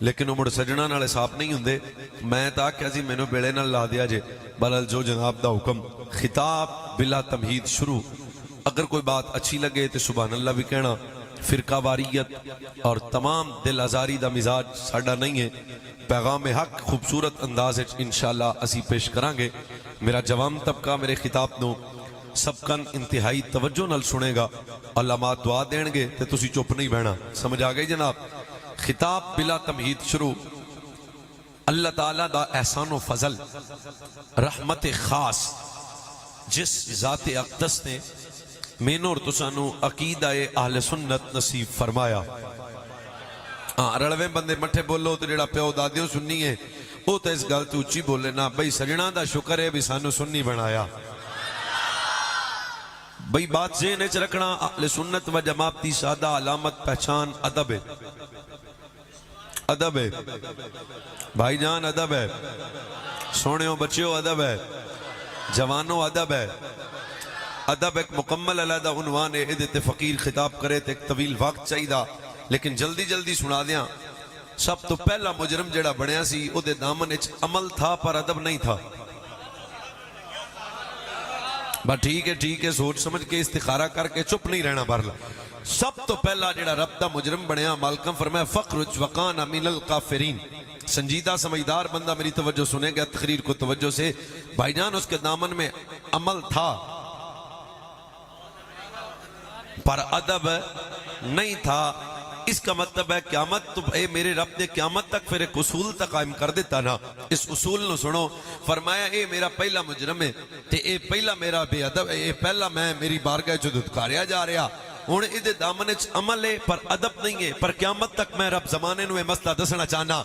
لیکن وہ مڑ سجنا نال حساب نہیں ہوندے. میں تا کیا سی مینوں بیڑے نال لا دیا جے. بہرحال جو جناب دا حکم. خطاب بلا تمہید شروع. اگر کوئی بات اچھی لگے تو سبحان اللہ بھی کہنا. فرقہ واریت اور تمام دل آزاری دا مزاج ساڈا نہیں ہے. پیغام حق خوبصورت انداز انشاءاللہ اسی پیش کرانگے. میرا جوان طبقہ میرے خطاب نو سب کن انتہائی توجہ نال سنے گا. علماء دعا دین گے تے تسی چپ نہیں بہنا. سمجھ آگئی جناب؟ خطاب بلا تمہید شروع. اللہ تعالیٰ دا احسان و فضل رحمت خاص جس ذات اقدس نے مینوں اور تسانو عقیدہ اہل سنت نصیب فرمایا. رڑویں بندے مٹھے بولو تو جڑا پیو دادیوں سننی ہے وہ تو اس گل تو اچھی بولے نا. بھئی سجنا دا شکر ہے بھی سانو سننی بنایا. بھئی بات ذہن وچ رکھنا اہل سنت و جماعت دی سادہ علامت پہچان ادب ہے. ادب ہے بھائی جان, ادب ہے. سونےوں بچیوں ادب ہے. جوانوں ادب ہے. ادب ایک مکمل علیحدہ عنوان ہے. ادھے فقیر خطاب کرے تو ایک طویل وقت چاہیے لیکن جلدی جلدی سنا دیاں. سب تو پہلا مجرم جڑا بنیا سی او دے دامن اچ عمل تھا پر ادب نہیں تھا. بس ٹھیک ہے سوچ سمجھ کے استخارہ کر کے چپ نہیں رہنا. بھرلا سب تو پہلا جڑا رب دا مجرم بنیا مالکم فرمایا فخرج وقان من القافرین. سنجیدہ سمجھدار بندہ میری توجہ سنے گا تقریر کو توجہ سے. بھائی جان اس کے دامن میں عمل تھا پر ادب نہیں تھا. اس کا مطلب ہے قیامت تو اے میرے رب نے قیامت تک پھر ایک اصول تک قائم کر دیتا نا. اس اصول نو سنو. فرمایا اے میرا پہلا مجرم ہے تے اے پہلا میرا بے ادب اے پہلا میں میری بارگاہ جو دھتکاریا جا رہا. ہن ادھے دامن وچ عمل ہے پر ادب نہیں ہے. پر قیامت تک میں رب زمانے نو یہ مسئلہ دسنا چاہنا.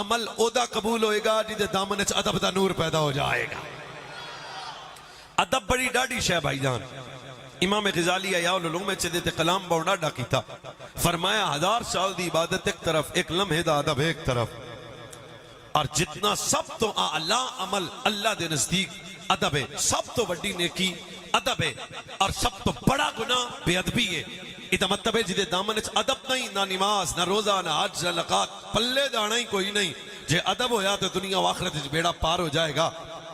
عمل اودا قبول ہوئے گا جدے دامن وچ ادب دا نور پیدا ہو جائے گا. ادب بڑی ڈاڑی شے بھائی جان. امام غزالی احیاء العلوم میں چدے تے کلام بوڑا ڈاکی تھا. فرمایا 1000 سال دی عبادت ایک طرف ایک لمحے دا ادب ایک طرف. اور جتنا سب تو اعلی عمل اللہ دے نزدیک ادب ہے. سب تو بڑی نیکی ادب ہے اور سب تو بڑا گناہ بے ادبی ہے. یہ مطلب ہے جدے دامن وچ ادب نہیں نہ نماز نہ روزہ نہ حج نہ زکات پلے دانا ہی کوئی نہیں. جے ادب ہویا تو دنیا و آخرت وچ بیڑا پار ہو جائے گا.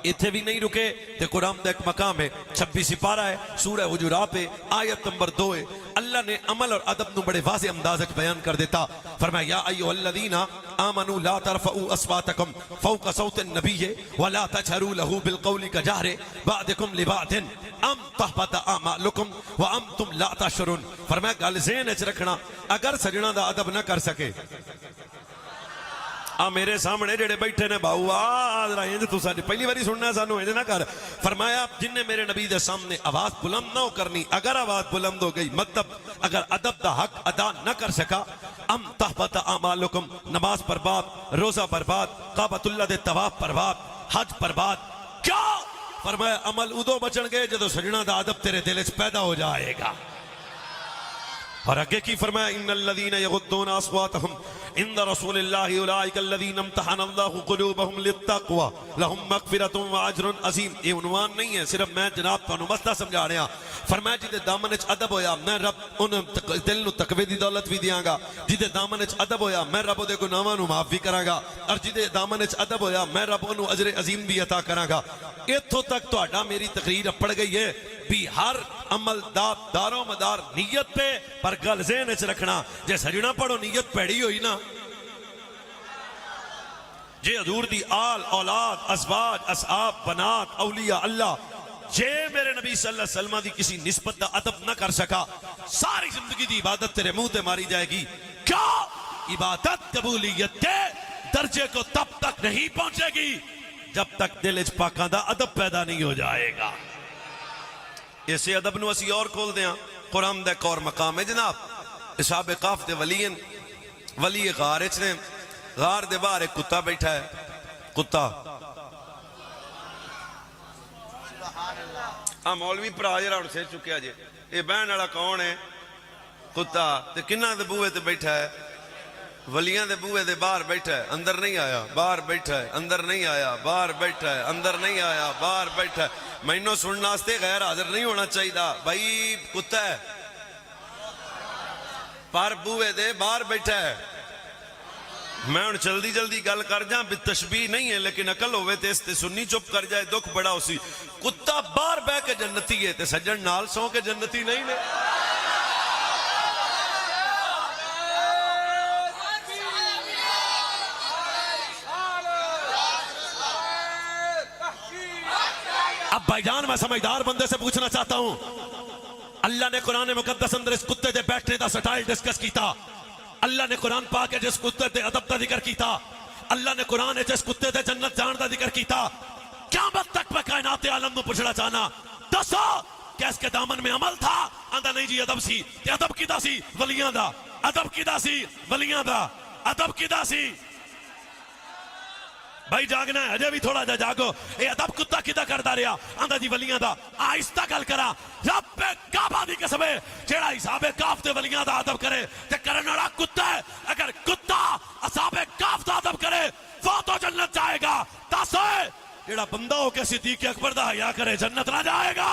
اتھے بھی نہیں رکے تے قرآن دا ایک مقام ہے 26 سپارہ ہے سورہ حجرات ہے آیت نمبر 2 ہے. اللہ نے عمل اور ادب نو بڑے واضح انداز وچ بیان کر دیتا. فرمایا یا ایھا الذین آمنوا لا ترفعوا اصواتکم فوق صوت النبی ولا تجهروا له بالقول كجهر بعضکم لبعض ان تحبط اعمالکم وانتم لا تشعرون. فرمایا گل ذہن وچ رکھنا اگر سجنا دا ادب نہ کر سکے میرے سامنے جڑے بیٹھے نے باؤ ذرا انج تو ساڈی پہلی باری سننا سانو انج نہ کر. فرمایا جن نے میرے نبی دے سامنے آواز بلند نہ کرنی. اگر آواز بلند ہو گئی مطلب اگر ادب دا حق ادا نہ کر سکا ام تحبط اعمالکم نماز برباد روزہ برباد کعبۃ اللہ دے طواف برباد حج برباد. کیا فرمایا عمل ادو بچن گے جدو سجنا دا ادب تیرے دل وچ پیدا ہو جائے گا. اور آگے کی فرمایا ان الذین یغضون اصواتهم عند رسول اللہ اولئک الذین امتحن اللہ قلوبهم للتقوی لهم مغفرۃ واجر عظیم. یہ عنوان نہیں ہے صرف میں جناب تانوں مسئلہ سمجھا رہا. فرمایا جدے دامن وچ ادب ہویا میں رب ان دل نو تقوی دی دولت بھی دیاں گا. جدے دامن وچ ادب ہویا میں رب دے گناہاں نو معاف بھی کراں گا. اور جدے دامن وچ ادب ہویا میں رب اونوں اجر عظیم بھی عطا کراں گا. ایتھوں تک تہاڈا میری تقریر پڑ گئی ہے بھی ہر عمل داروں مدار نیت پہ. پر گل ذہن وچ رکھنا جے سجنا پڑھو نیت پیڑی ہوئی نا جے حضور دی آل اولاد ازواج اصحاب بنات اولیاء اللہ جے میرے نبی صلی اللہ علیہ وسلم دی کسی نسبت دا ادب نہ کر سکا ساری زندگی دی عبادت تیرے منہ تے ماری جائے گی. کیا عبادت قبولیت کے درجے کو تب تک نہیں پہنچے گی جب تک دل وچ پاکاں دا ادب پیدا نہیں ہو جائے گا. اسے ادب نو اسی اور کھول دیاں. قرآن دا ایک اور مقام ہے جناب. اصحاب کہف دے ولی غار وچ نے. غار دے باہر ایک کتا بیٹھا ہے. کتا مولوی پرا جڑا ہن سر چکیا جے اے بہن والا کون ہے؟ کتا. تے کناں دے بوئے تے بیٹھا ہے؟ ولیاں دے بوئے دے باہر بیٹھا ہے اندر نہیں آیا باہر بیٹھا ہے اندر نہیں آیا باہر بیٹھا ہے اندر نہیں آیا باہر بیٹھا ہے. مینوں سننا واسطے غیر حاضر نہیں ہونا چاہیے بھائی. کتا ہے پر بوئے دے باہر بیٹھا ہے میں ہن جلدی جلدی گل کر جاں بھی تشبیہ نہیں ہے لیکن عقل ہوئے تے اس تے سنی چپ کر جائے دکھ بڑا اسی کتا باہر بہ کے جنتی ہے تے سجن نال سو کے جنتی نہیں نے اب بھائی جان میں سمجھدار بندے سے پوچھنا چاہتا ہوں اللہ نے قرآن مقدس اندر اس کتے دے بیٹھنے دا سٹائل ڈسکس کیتا اللہ نے قرآن پاک ہے جس کتے دے ادب دا ذکر کیتا اللہ نے قرآن ہے جس کتے دے جنت جان دا ذکر کیتا قیامت تک میں کائنات عالم نو پوچھنا چاہنا دسو کہ اس کے دامن میں عمل تھا آندہ نہیں جی ادب سی تے ادب کیدا سی ولیاں دا ادب کیدا سی ولیاں دا ادب کیدا سی بھائی جاگنا ہے اجے بھی تھوڑا جا جاگو اے ادب کتا کدا کردا رہیا آندا جی ولیاں دا آہستہ گل کرا رب کعبہ دی قسم ہے جیڑا حساب کاف تے ولیاں دا ادب کرے تے کرن والا کتا ہے اگر کتا اصحاب کاف دا ادب کرے وہ تو جنت جائے گا دس ہے جیڑا بندہ ہو کے صدیق اکبر دا حیا کرے جنت نہ جائے گا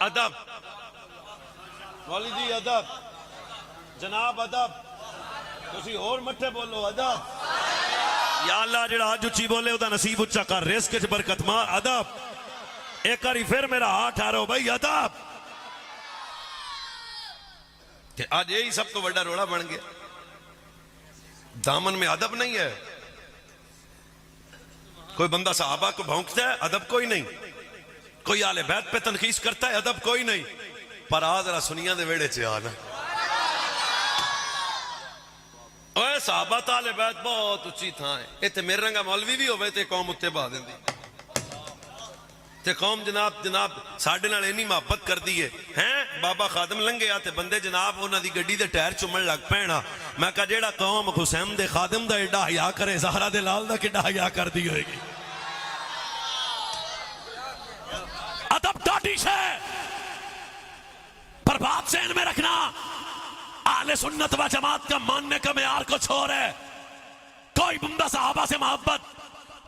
ادب مولی جی ادب جناب ادب تسی اور مٹھے بولو ادب یا اللہ جڑا آج اچھی بولے او دا نصیب اچھا کر رزق وچ برکت مار ادب ایک کاری پھر میرا ہاتھ ٹھہرو بھائی ادب کہ آج یہی سب کو بڑا روڑا بن گیا دامن میں ادب نہیں ہے کوئی بندہ صحابہ کو بھونکتا ہے ادب کوئی نہیں کوئی آل بیت پہ تنقید کرتا ہے ادب کوئی نہیں پر آج ذرا سنیاں دے ویڑے چ آنا اوے صحابہ آل بیت بہت اچھی تھا ہے اے تے میرے رنگا مولوی بھی ہوئے تے قوم اتنے بہا دیندی تے قوم جناب ساڈے نال اینی محبت کر دی ہے ہیں بابا خادم لنگے آتے بندے جناب انہاں دی گڈی دے ٹائر چومن لگ پینا میں کہا جیڑا قوم حسین دے خادم دا ایڈا حیا کرے زہرا دے لال دا کیڈا حیا کر دی ہوئے گی ادب ڈاٹی سے پر بات ذہن میں رکھنا اہل سنت و جماعت کا ماننے کا معیار کچھ اور ہے کوئی بندہ صحابہ سے محبت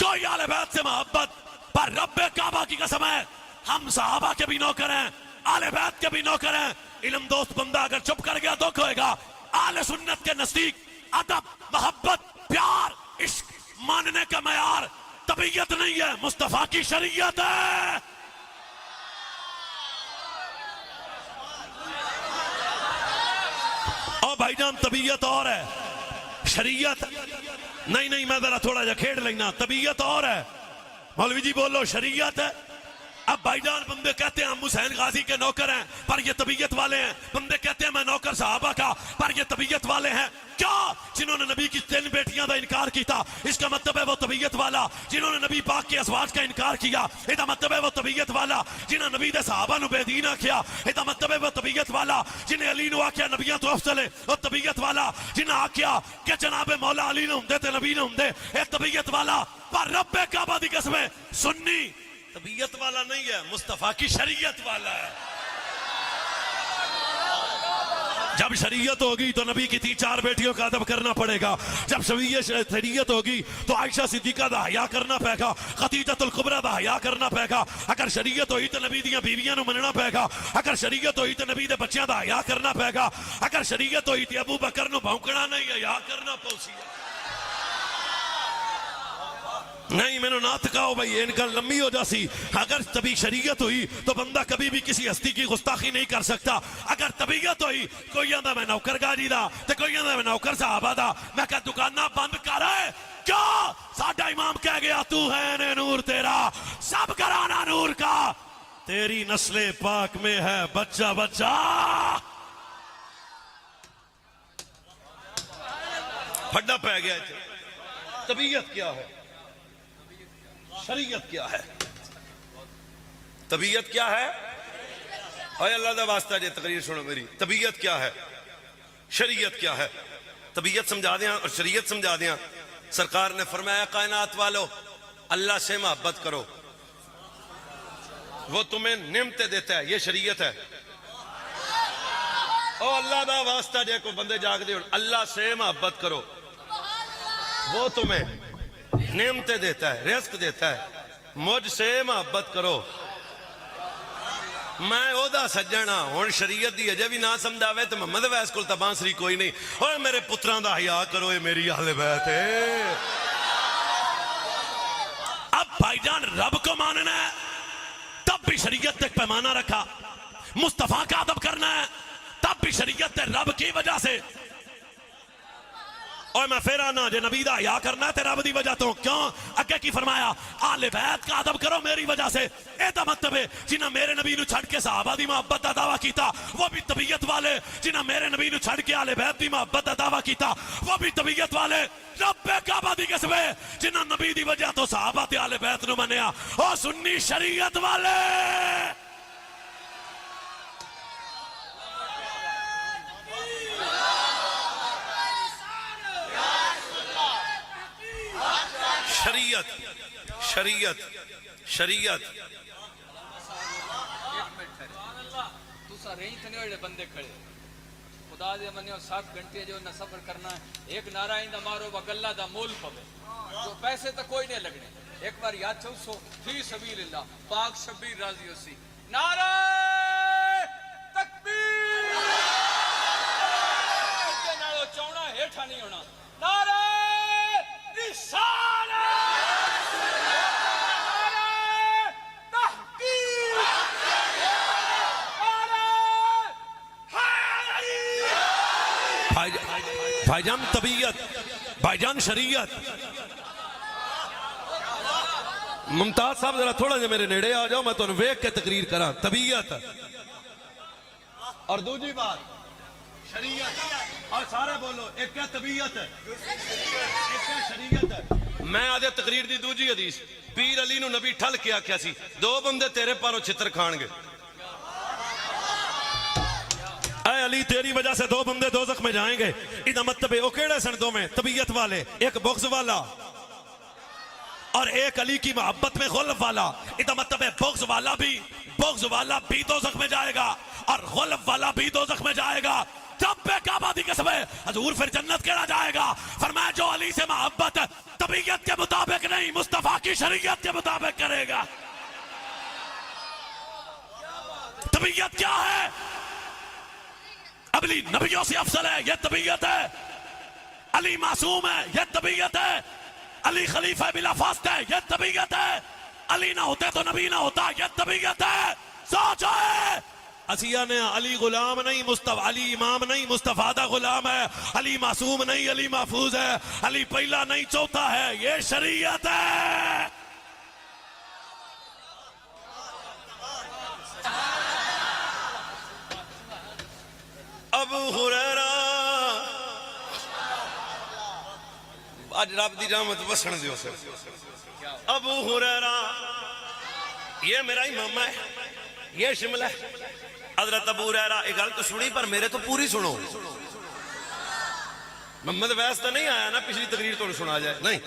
کوئی اہل بیت سے محبت پر رب کعبہ کی قسم ہے ہم صحابہ کے بھی نوکر ہیں اہل بیت کے بھی نوکر ہیں علم دوست بندہ اگر چپ کر گیا دکھ ہوئے گا اہل سنت کے نزدیک ادب محبت پیار عشق ماننے کا معیار طبیعت نہیں ہے مصطفیٰ کی شریعت ہے بھائی جان طبیعت اور ہے شریعت نہیں میں ذرا تھوڑا جا کھیڑ لینا طبیعت اور ہے مولوی جی بولو شریعت ہے اب بھائی جان بندے کہتے ہیں ہم حسین غازی کے نوکر ہیں پر یہ طبیعت والے ہیں بندے کہتے ہیں میں نوکر صحابہ کا پر یہ طبیعت والے ہیں کیا جنہوں نے نبی کی 3 بیٹیاں دا انکار کیتا اس کا مطلب ہے وہ طبیعت والا جنہوں نے نبی پاک کے ازواج کا انکار کیا اس کا مطلب ہے وہ طبیعت والا جنہوں نے نبی دے صحابہ نو بے دین آکھیا اس کا مطلب ہے وہ طبیعت والا جنہیں علی نو آکھیا نبیاں تو افضل ہے وہ طبیعت والا جنہیں آکھیا کہ جناب مولا علی نے ہوندے تے نبی نے ہوندے اے طبیعت والا پر رب کعبہ دی قسم ہے سنی طبیعت والا نہیں ہے مصطفیٰ کی شریعت والا ہے جب شریعت ہوگی تو نبی کی 3-4 بیٹیوں کا ادب کرنا پڑے گا جب شریعت ہوگی تو عائشہ صدیقہ دا حیا کرنا پے گا خدیجہ الکبریٰ دا حیا کرنا پے گا اگر شریعت ہوئی تو نبی دیاں بیویاں نو مننا پے گا اگر شریعت ہوئی تو نبی دے بچیاں دا حیا کرنا پے گا اگر شریعت ہوئی تو ابو بکر نو بھونکنا نہیں حیا کرنا پوسی نہیں میں نے نہ تکاؤ بھائی ان کا لمبی ہو جاسی اگر تبھی شریعت ہوئی تو بندہ کبھی بھی کسی ہستی کی گستاخی نہیں کر سکتا اگر طبیعت ہوئی کوئی آندہ میں نوکر گاجی دا تو کوئی آندہ میں نوکر صحابہ دا میں کہا دکانہ بند کر رہے کیا ساڈا امام کہہ گیا تو ہے نور تیرا سب گھرانہ نور کا تیری نسل پاک میں ہے بچہ بچہ پھڈا پہ گیا طبیعت کیا ہے شریعت کیا ہے طبیعت کیا ہے اے اللہ دا واسطہ جے تقریر سنو میری طبیعت کیا ہے شریعت کیا ہے طبیعت سمجھا دیا اور شریعت سمجھا دیا سرکار نے فرمایا کائنات والو اللہ سے محبت کرو وہ تمہیں نعمتیں دیتا ہے یہ شریعت ہے او اللہ دا واسطہ جے کو بندے جاگ دے اللہ سے محبت کرو وہ تمہیں نعمتیں دیتا ہے رزق دیتا ہے مجھ سے محبت کرو میں او دا سجنا ہن شریعت دی اجے بھی نہ سمجھاوے تے محمد ویس کول تاں بانسری کوئی نہیں. اوے میرے پتراں دا حیا کرو، اے میری اہل بیت ہے. اب بھائی جان رب کو ماننا ہے تب بھی شریعت تک پیمانہ رکھا. مصطفیٰ کا ادب کرنا ہے تب بھی شریعت تے رب کی وجہ سے. اور میں پھر آنا جے نبی دا حیا کرنا ہے تے رب دی وجہ تو کیوں؟ اگے کی فرمایا آل بیت کا ادب کرو میری وجہ سے. اے دا مطلب ہے جنہاں میرے نبی نو چھڑ کے صحابہ دی محبت دا دعویٰ کیتا وہ بھی طبیعت والے، جنہاں میرے نبی نو چھڑ کے آل بیت دی محبت دا دعویٰ کیتا وہ بھی طبیعت والے. رب کعبہ دی قسم ہے جنہاں نبی دی وجہ تو صحابہ تے آل بیت نو منیا او سنی شریعت والے. شریعت شریعت شریعت تسا رہی تھے نہیں بندے کھڑے خدا دے منیو 7 گھنٹے جو نہ سفر کرنا ہے. ایک نعرہ ایندا مارو بگلا دا مول پوے جو پیسے تو کوئی نہیں لگنے. ایک بار یاد چھو سو فی سبیل اللہ پاک شبیر راضی ہوسی نعرہ تکبیر تے نالو چونا ہیٹھا نہیں ہونا. نعرہ رسالت بھائی جان طبیعت، بھائی جان شریعت. ممتاز صاحب ذرا تھوڑا جا میرے نیڑے آ جاؤ میں تو ویک کے تقریر کرا. طبیعت اور دوسری بات شریعت. اور سارے بولو ایک ہے طبیعت ایک ہے شریعت. میں آدھے تقریر دی دوجی حدیث پیر علی نو نبی ٹھل کے آکھیا سی 2 بندے تیرے پاروں چھتر کھان گے. اے علی تیری وجہ سے 2 بندے دوزخ میں جائیں گے. ادھا مطلب ہے او کیڑے سن 2 میں طبیعت والے، ایک بغض والا اور ایک علی کی محبت میں غلف والا. ادھا مطلب ہے بغض والا بھی دوزخ میں جائے گا اور غلف والا بھی دوزخ میں جائے گا. جب پہ کعبہ دی قسم ہے حضور پھر جنت کیڑا جائے گا؟ فرمایا جو علی سے محبت طبیعت کے مطابق نہیں مصطفیٰ کی شریعت کے مطابق کرے گا. طبیعت کیا ہے؟ علی نبیوں سے افضل ہے، یہ طبیعت ہے. علی معصوم ہے، یہ طبیعت ہے. علی خلیفہ بلا فاست ہے، یہ طبیعت ہے. علی نہ ہوتے تو نبی نہ ہوتا، یہ طبیعت ہے. سوچ ہے اسیہ نے علی غلام نہیں مصطفیٰ، علی امام نہیں مصطفیٰ دا غلام ہے. علی معصوم نہیں، علی محفوظ ہے. علی پہلا نہیں چوتھا ہے، یہ شریعت ہے. ابو ہریرہ آج رب دی رحمت وسن دیو سے. ابو ہریرہ یہ میرا امام ہے، یہ شمل ہے. حضرت ابو ہریرہ ایک گل تو سنی پر میرے تو پوری سنو. محمد ویس تو نہیں آیا نا پچھلی تقریر تو سنا جائے نہیں.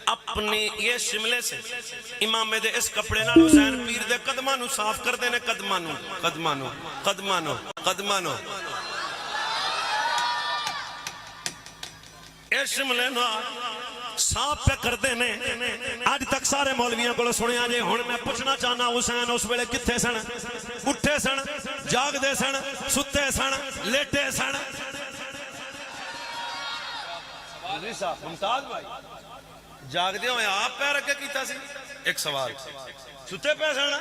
اپنی یہ شملے سے امام دے اس کپڑے نال حسین پیر دے قدماں نو صاف کر دینے. قدماں نو قدماں نو قدماں نو قدماں نو اس شملے نو صاف پہ کر دینے. آج تک سارے مولویاں کو سنیا جے. ہن میں پوچھنا چاہنا حسین اس ویلے کتھے سن؟ اٹھے سن، جاگ دے سن، ستے سن، لیٹے سن؟ ممتاز بھائی جاگ دے ہوئے آپ پہ رکھے کیتا سی. ایک سوال ستے پہ سن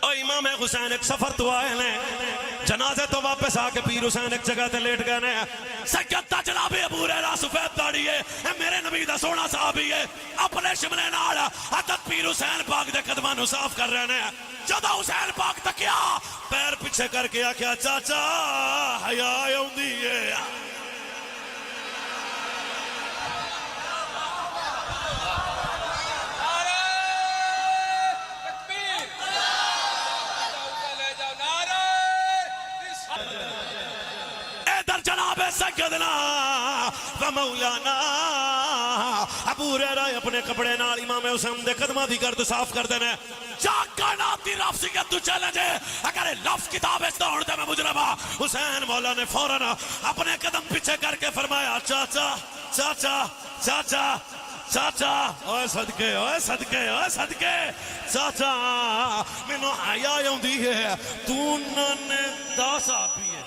اور امام حسین ایک سفر تو آئے ہیں جنازے تو واپس آ کے پیر حسین ایک جگہ تے لیٹ گئے ہیں. سکتا جناب ابو ہریرہ سفید داڑھی ہے، میرے نبی دا سونا صحابی ہے. اپنے شملے نال حضرت پیر حسین پاک دے قدماں نو صاف کر رہے ہیں. جدوں حسین پاک تکیا پیر پیچھے کر کے آکھیا چاچا حیا آوندی ہے. جناب سیدنا و مولانا ابو ہریرہ اپنے کپڑے نال امام حسین دے قدماں دی گرد صاف کر دینے. جا کائنات دی رفضیت تو چیلنج ہے. اگر لفظ کتاب اس طرح ہوتے میں مجرمہ. حسین مولا نے فوراً اپنے قدم پیچھے کر کے فرمایا چاچا چاچا چاچا چاچا اوے صدقے اوے صدقے اوے صدقے چاچا مینوں حیا آوندی ہے تو نانے دا صحابی ہے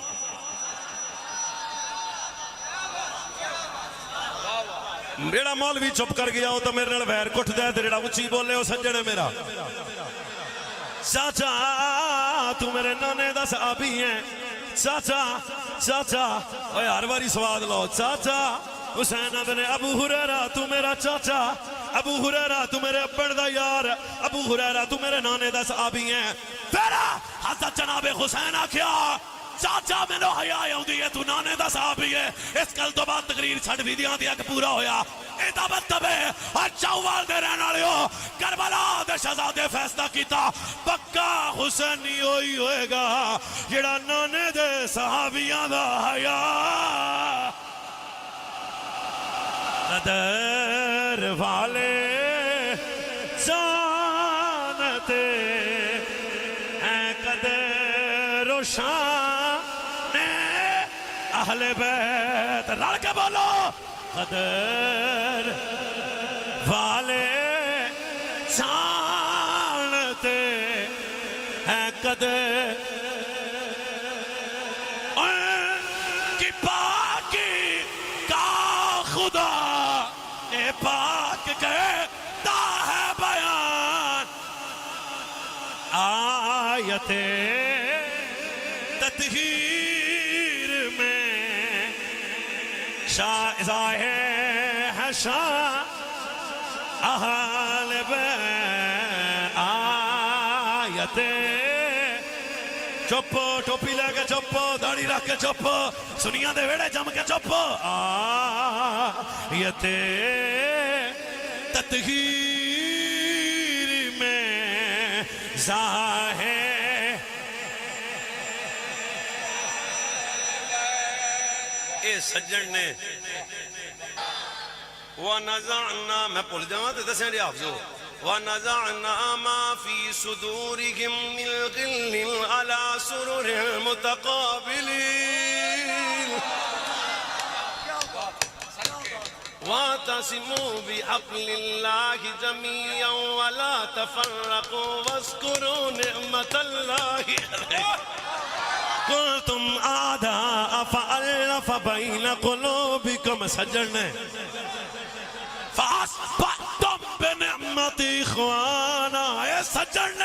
میرا مولوی چپ کر گیا ہو تو میرے نال ویر کٹ دے تے جڑا اچھی بولے او سجن ہے میرا چاچا تو میرے نانے دا صحابی ہے چاچا چاچا اوے ہر واری سواد لو چاچا حسین بن ابو ہریرہ تو میرا چاچا ابو ہریرہ تو میرے ابن دا یار ابو ہریرہ تو میرے نانے دا صحابی ہے پھر حضرت جناب حسین آکھیا چاچا میں نو حیا آوندی ہے تو نانے دا صحابی ہے اس گل تو بعد تقریر چھڈ ویڈیو دیا کہ پورا ہویا اے دا مطلب ہے ہر چوال دے رہن والےو کربلا دے شہزادے فیصلہ کیتا پکا حسینی ہوئی ہوئے گا جڑا نانے دے صحابیاں دا حیا قدر والے جانتے ہیں قدر و شان اہل بیت لڑ کے بولو قدر والے جانتے ہیں قدر کی پاکی کا خدا اے پاک کہتا ہے بیان آیت تطہیر میں ظاہر ہے شان اہل بیت آیت چپ ٹوپی لے کے چپ داڑھی رکھ کے چپ سنیاں دے ویڑے جم کے چپ آیت تطہیر میں ظاہر اے سجن نے وَنَزَعْنَا میں پڑھ جاؤں تو دسیں لئے حافظو وَنَزَعْنَا مَا فِي صُدُورِهِمْ مِنْ غِلٍّ عَلَى سُرُرٍ مُتَقَابِلِينَ وَاعْتَصِمُوا بِحَبْلِ اللَّهِ جَمِيعًا وَلَا تَفَرَّقُوا وَاذْكُرُوا نِعْمَةَ اللَّهِ عَلَيْكُمْ كُنْتُمْ أَعْدَاءَ فَأَلَّفَ بَيْنَ قُلُوبِكُمْ سجن فَأَصْبَحْتُمْ بِنِعْمَتِ إِخْوَانًا اے سجن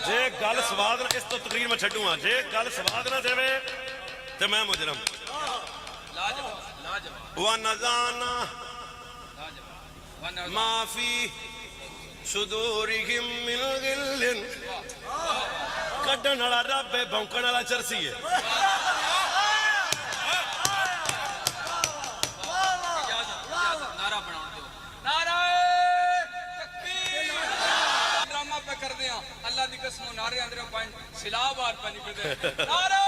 جے گل سواد نہ اس تو تقریر میں چھڑوں ہاں جے گل سواد نہ دے تو میں مجرم وَنَزَعْنَا مَا فِي صُدُورِهِمْ مِنْ غِلٍّ کڈن والا رب ہے بھونکن والا چرسی ہے نعرہ بنا دو نعرہ تکبیر ڈرامہ پہ کر دیا اللہ دی قسم نعرے اندر پوائنٹ سلاب آر پہ نکل دے نعرہ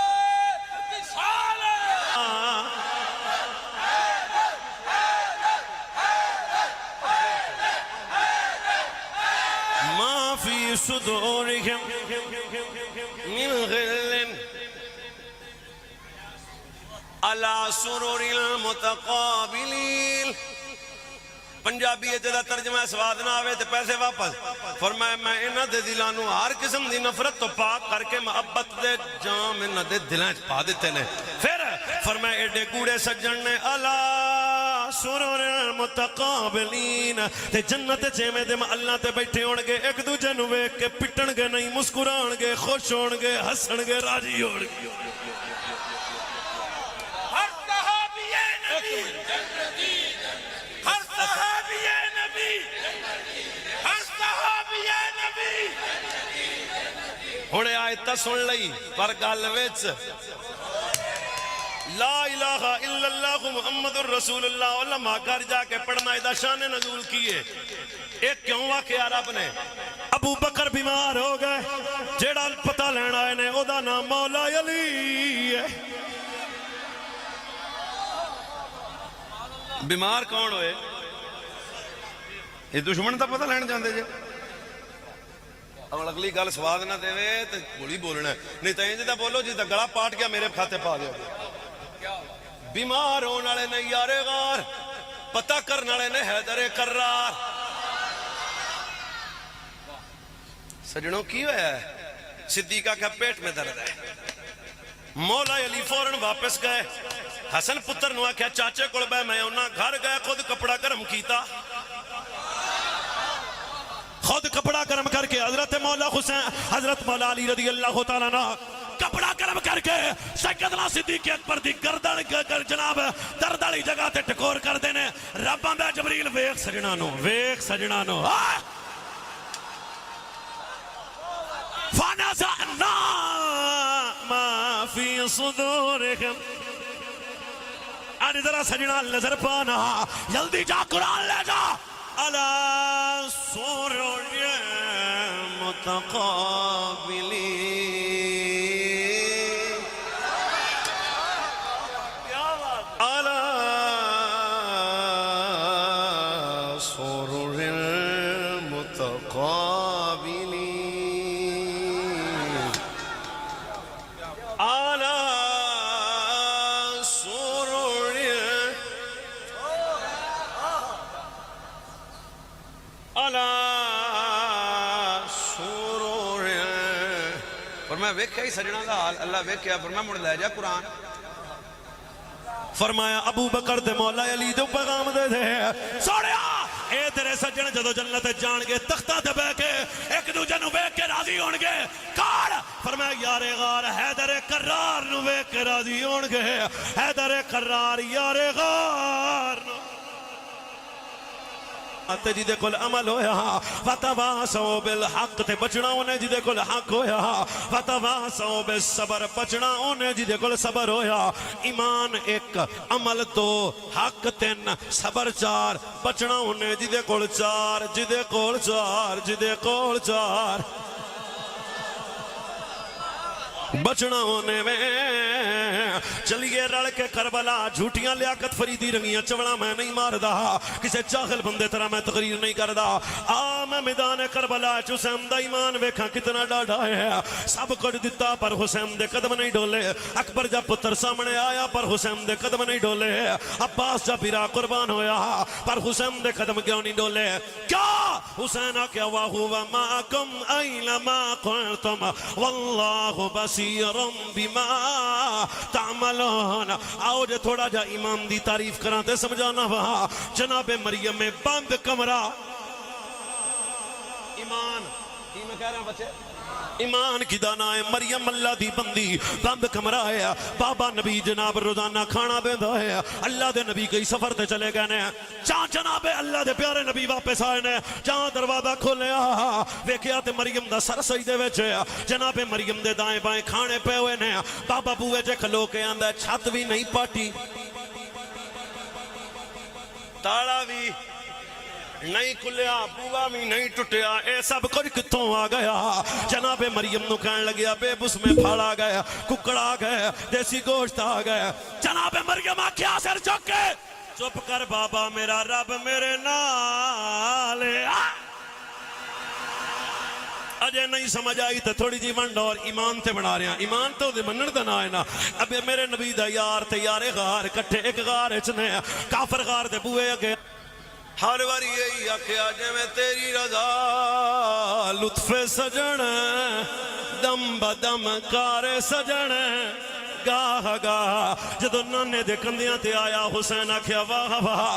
ما في صدورهم من غل على سرر المتقابلين پنجابی جدا ترجمہ سواد نہ آوے تے پیسے واپس فرمایا میں انہاں دے دلاں نوں ہر قسم دی نفرت تو پاک کر کے محبت دے جام انہاں دے دلاں وچ پا دتے نے پھر فرمایا ایڈے کوڑے سجن نے الا سرور المتقابلین تے جنت چیویں دے اللہ تے بیٹھے ہون گے ایک دوجے نوں ویکھ کے پٹن گے نہیں مسکران گے خوش ہون گے ہسن گے راضی ہون گے ہر صحابی نبی ہر صحابی نبی ہر صحابی نبی ہن آیت سن لئی پر گل وچ لا الہ الا اللہ محمد الرسول اللہ علماء گھر جا کے پڑھنا ادھا شان نزول کیے ایک کیوں واقعہ رب نے ابو بکر بیمار ہو گئے جیڑا پتہ لینا آئے نے او دا نام مولا علی ہے بیمار کون ہوئے یہ دشمن تا پتہ لین جاندے جے اگلی گل سواد نہ دے تو گولی بولنا ہے نہیں تو انج دا بولو جی دا گلا پاٹ گیا میرے کھاتے پا دیا بیمار ہونے والے نے یار غار، پتہ کرنے والے نے حیدر کرار۔ سجنوں کی ہوا ہے؟ صدیقہ کا پیٹ میں درد ہے۔ مولا علی فوراً واپس گئے، حسن پتر نو آکھیا چاچے کول بہ، میں انہاں گھر گئے، خود کپڑا گرم کیتا، خود کپڑا گرم کر کے حضرت مولا حسین، حضرت مولا علی رضی اللہ تعالیٰ عنہ کپڑا گرم کر کے سیدنا صدیق اکبر دی گردن جناب درد والی جگہ تے ٹکور کر دینے۔ رب آندا جبریل ویکھ سجنا نو، ویکھ سجنا نو، فَنَزَعْنَا مَا فِي صُدُورِهِمْ۔ آج ذرا سجنا نظر پانا، جلدی جا قرآن لے جا۔ عَلَى سُرُرٍ مُتَقَابِلِينَ، عَلَى سُرُرٍ مُتَقَابِلِينَ، عَلَى سُرُرٍ، عَلَى سُرُرٍ۔ فرمایا ویکھیا ہی سجنا دا حال، اللہ ویکھیا، فرمایا مڑ لے جا قرآن۔ فرمایا ابو بکر تے مولا علی دے پیغام دے دے، سوڑیا اے تیرے سجن جدو جنت جان گے تختہ تے بہ کے ایک دوجے نو ویکھ کے راضی ہون گے، کار فرمایا یار غار حیدر کرار نو ویکھ کے راضی ہون گے، حیدر کرار یار غار نو تے جی دے کل عمل ہویا، وَتَوَاسَوْا بِالْحَقِّ تے بچنا انہیں جی دے کل حق ہویا، وَتَوَاسَوْا بِالصَّبْرِ بچنا انہیں جی دے کل صبر ہویا۔ ایمان ایک، عمل دو، حق تین، صبر چار، بچنا انہیں جی دے کل چار، جی دے کل چار، جی دے کل چار، بچنا ہونے میں۔ چلیے رڑ کے کربلا، جھوٹیاں لیاقت فریدی رنگیاں چوڑا میں نہیں ماردا، کسے چاہل بندے طرح میں تقریر نہیں کردا۔ میں میدان کربلا حسین دا ایمان ویکھاں کتنا ڈاڑا ہے، سب کچھ دتا پر حسین دے قدم نہیں ڈولے۔ اکبر جب پتر سامنے آیا پر حسین دے قدم نہیں ڈولے، عباس جب ہیرا قربان ہویا پر حسین دے قدم کیوں نہیں ڈولے؟ کیا حسین کیا وَهُوَ مَعَكُمْ أَيْنَمَا كُنْتُمْ وَاللَّهُ بَصِيرٌ بِمَا تعملون۔ آؤ جے تھوڑا جا امام دی تعریف کراتے سمجھانا وہاں جناب مریم میں بند کمرہ، ایمان کی میں کہہ رہا ہوں بچے، ایمان کی دانا ہے، مریم اللہ دی بندی بند کمرہ ہے، بابا نبی جناب روزانہ کھانا دیندہ ہے، اللہ دے نبی کئی سفر تے چلے گئے نے، جہاں جناب اللہ دے پیارے نبی واپس آئے نے، جہاں دروازہ کھولیا ویکھیا تے مریم دا سر سجدے وچ ہے، جناب مریم دے دائیں بائیں کھانے پہ ہوئے نے، بابا بوئے جے کھلو کے آندہ چھت بھی نہیں پاٹی، تاڑا بھی نہیں کلیا، بوا بھی نہیں ٹوٹیا، اے سب کچھ کتوں آ گیا؟ جناب مریم نو کہنے لگیا بے بس میں پھاڑ آ گیا، ککڑ آ گیا، دیسی گوشت آ گیا۔ جناب مریم آکھیا سر چکے، چپ کر بابا میرا رب میرے نال ہے۔ اجے نہیں سمجھ آئی تو تھوڑی جی ونڈ اور ایمان تے بنا رہے ہیں، ایمان تو دے منن دا نہ ہے نا۔ اب میرے نبی دا یار تے یار غار کٹھے ایک غار اچنے کافر غار دے بوئے اگے، ہر واری یہی آکھیا جے میں تیری رضا لطف سجن دم بدم کار سجن گاہ گاہ، جدو نانے دے کندیاں تے آیا حسین آکھیا واہ واہ